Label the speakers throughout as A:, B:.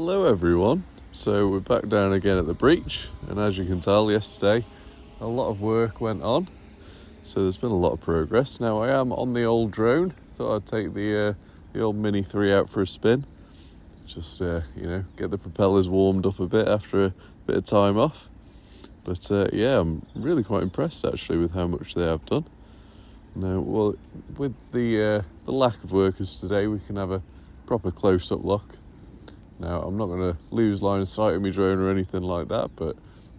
A: Hello everyone, so we're back down again at the breach, and as you can tell, yesterday a lot of work went on, so there's been a lot of progress. Now I am on the old drone. Thought I'd take the old Mini 3 out for a spin, just get the propellers warmed up a bit after a bit of time off. But I'm really quite impressed actually with how much they have done. Now, well, with the lack of workers today, we can have a proper close-up look. Now, I'm not going to lose line of sight of my drone or anything like that, but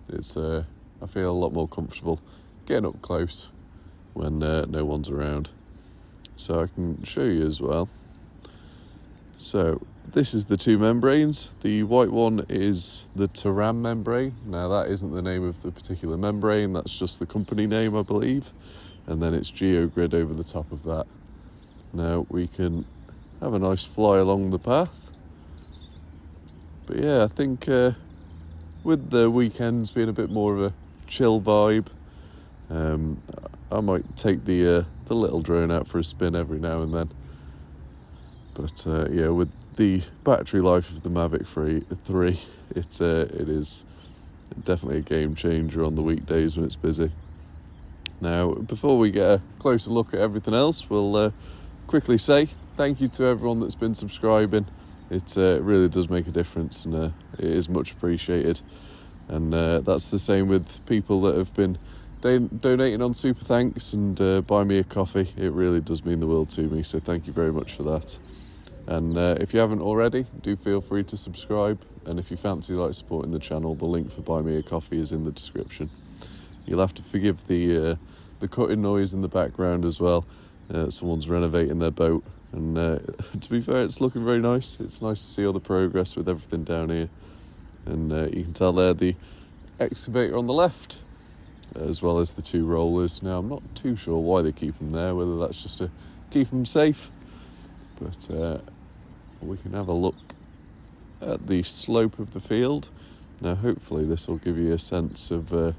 A: it's I feel a lot more comfortable getting up close when no one's around. So I can show you as well. So this is the two membranes. The white one is the Taram membrane. Now that isn't the name of the particular membrane, that's just the company name, I believe. And then it's GeoGrid over the top of that. Now we can have a nice fly along the path. But yeah, I think with the weekends being a bit more of a chill vibe, I might take the little drone out for a spin every now and then. But with the battery life of the Mavic 3, it is definitely a game changer on the weekdays when it's busy. Now, before we get a closer look at everything else, we'll quickly say thank you to everyone that's been subscribing. It really does make a difference, and it is much appreciated. And that's the same with people that have been donating on Super Thanks and buy me a coffee. It really does mean the world to me, so thank you very much for that. And if you haven't already, do feel free to subscribe. And if you fancy supporting the channel, the link for Buy Me a Coffee is in the description. You'll have to forgive the cutting noise in the background as well. Someone's renovating their boat, and to be fair, it's looking very nice. It's nice to see all the progress with everything down here. And you can tell there the excavator on the left, as well as the two rollers. Now, I'm not too sure why they keep them there, whether that's just to keep them safe. But we can have a look at the slope of the field. Now, hopefully this will give you a sense of,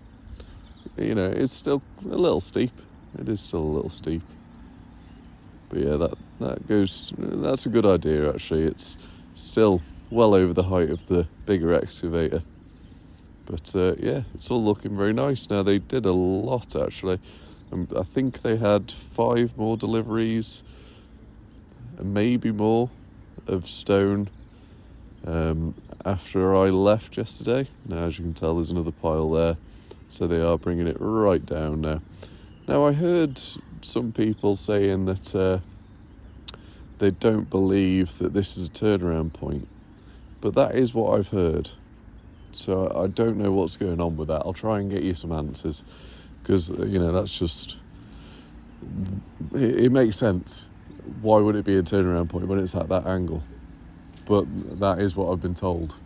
A: it's still a little steep. It is still a little steep. But yeah, that's a good idea actually. It's still well over the height of the bigger excavator. But it's all looking very nice. Now, they did a lot actually. I think they had 5 more deliveries, and maybe more, of stone after I left yesterday. Now, as you can tell, there's another pile there. So they are bringing it right down now. Now, I heard some people saying that they don't believe that this is a turnaround point, but that is what I've heard. So I don't know what's going on with that. I'll try and get you some answers, because that's just, it makes sense. Why would it be a turnaround point when it's at that angle? But that is what I've been told,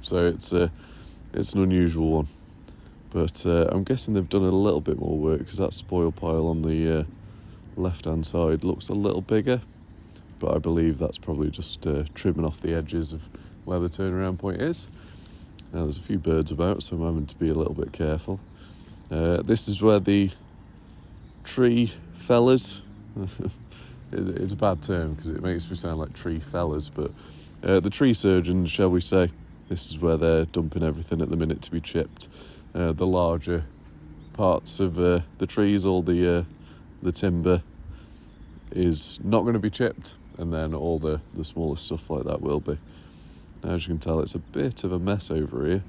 A: so it's an unusual one. But I'm guessing they've done a little bit more work, because that spoil pile on the left-hand side looks a little bigger. But I believe that's probably just trimming off the edges of where the turnaround point is. Now, there's a few birds about, so I'm having to be a little bit careful. This is where the tree fellas... it's a bad term, because it makes me sound like tree fellas, but the tree surgeons, shall we say, this is where they're dumping everything at the minute to be chipped. The larger parts of the trees, all the timber, is not going to be chipped, and then all the smaller stuff like that will be. Now, as you can tell, it's a bit of a mess over here.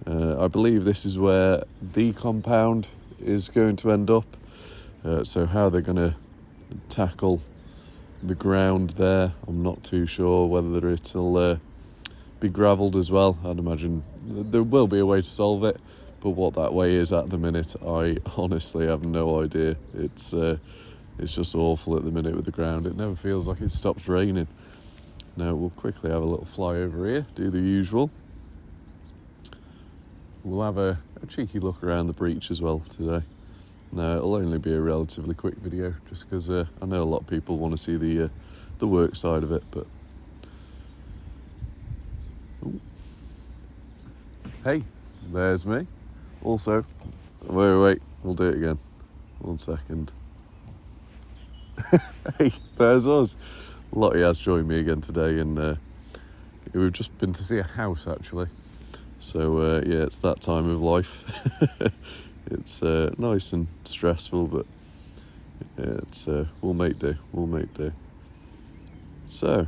A: I believe this is where the compound is going to end up. So how they're going to tackle the ground there, I'm not too sure. Whether it'll be gravelled as well, I'd imagine there will be a way to solve it, but what that way is at the minute, I honestly have no idea. It's just awful at the minute with the ground. It never feels like it stops raining. Now, we'll quickly have a little fly over here, do the usual. We'll have a cheeky look around the breach as well today. Now, it'll only be a relatively quick video, just because I know a lot of people want to see the work side of it, but... Ooh. Hey, there's me. Also, wait, we'll do it again. 1 second. Hey, there's us. Lottie has joined me again today, and we've just been to see a house actually. So yeah, it's that time of life. It's nice and stressful, but it's we'll make do. So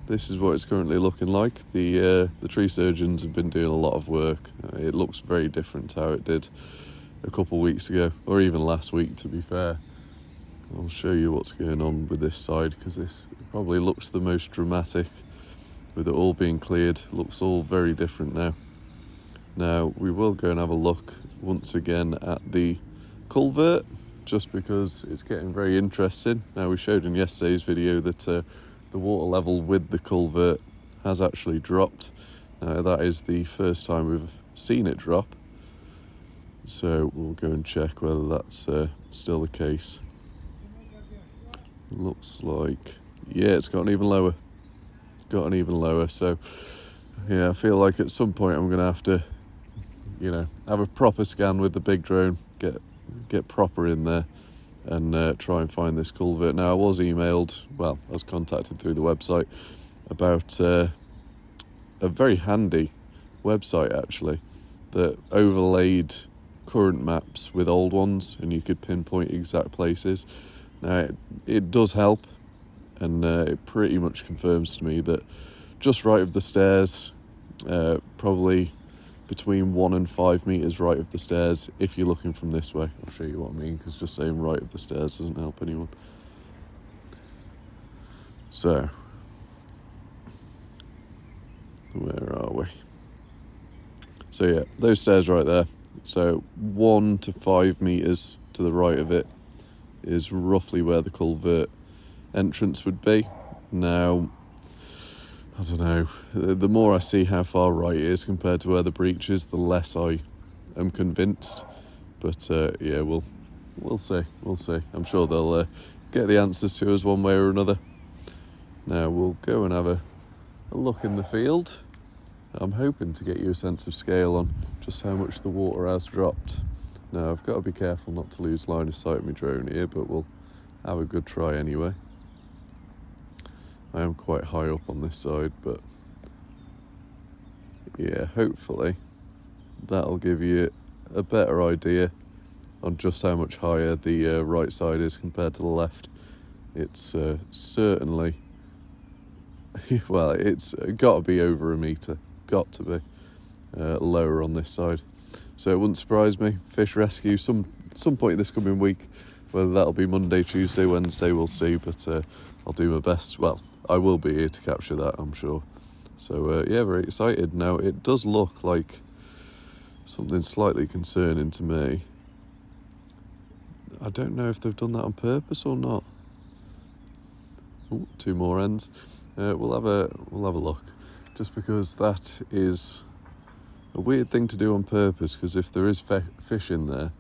A: this is what it's currently looking like. The tree surgeons have been doing a lot of work. It looks very different to how it did a couple of weeks ago, or even last week, to be fair. I'll show you what's going on with this side, because this probably looks the most dramatic with it all being cleared. It looks all very different now. Now we will go and have a look once again at the culvert, just because it's getting very interesting. Now, we showed in yesterday's video that the water level with the culvert has actually dropped. Now that is the first time we've seen it drop, so we'll go and check whether that's still the case. Looks like, yeah, it's gotten even lower. So yeah, I feel like at some point I'm going to have to, have a proper scan with the big drone, get proper in there and try and find this culvert. Now, I was contacted through the website about a very handy website actually that overlaid current maps with old ones, and you could pinpoint exact places. Now, it does help, and it pretty much confirms to me that just right of the stairs, probably between 1 and 5 metres right of the stairs, if you're looking from this way. I'll show you what I mean, because just saying right of the stairs doesn't help anyone. So, where are we? So yeah, those stairs right there. So 1 to 5 metres to the right of it is roughly where the culvert entrance would be. Now, I don't know, the more I see how far right it is compared to where the breach is, the less I am convinced. But yeah, we'll see. I'm sure they'll get the answers to us one way or another. Now we'll go and have a look in the field. I'm hoping to get you a sense of scale on just how much the water has dropped. Now, I've got to be careful not to lose line of sight of my drone here, but we'll have a good try anyway. I am quite high up on this side, but yeah, hopefully that'll give you a better idea on just how much higher the right side is compared to the left. It's certainly, well, it's got to be over a metre, got to be lower on this side. So it wouldn't surprise me. Fish rescue some point this coming week. Whether that'll be Monday, Tuesday, Wednesday, we'll see. But I'll do my best. Well, I will be here to capture that, I'm sure. So yeah, very excited. Now, it does look like something slightly concerning to me. I don't know if they've done that on purpose or not. Ooh, 2 more ends. We'll have a look, just because that is a weird thing to do on purpose, because if there is fish in there,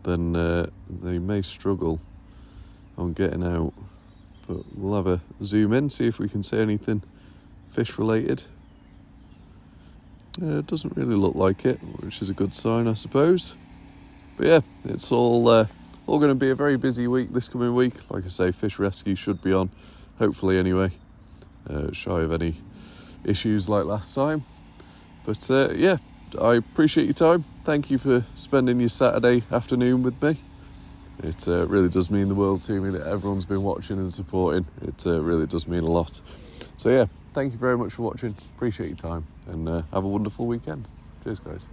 A: then they may struggle on getting out. But we'll have a zoom in, see if we can see anything fish related. It doesn't really look like it, which is a good sign, I suppose. But yeah, it's all going to be a very busy week this coming week. Like I say, fish rescue should be on, hopefully anyway, shy of any issues like last time. But yeah, I appreciate your time. Thank you for spending your Saturday afternoon with me. It really does mean the world to me that everyone's been watching and supporting. It really does mean a lot. So yeah, thank you very much for watching. Appreciate your time, and have a wonderful weekend. Cheers, guys.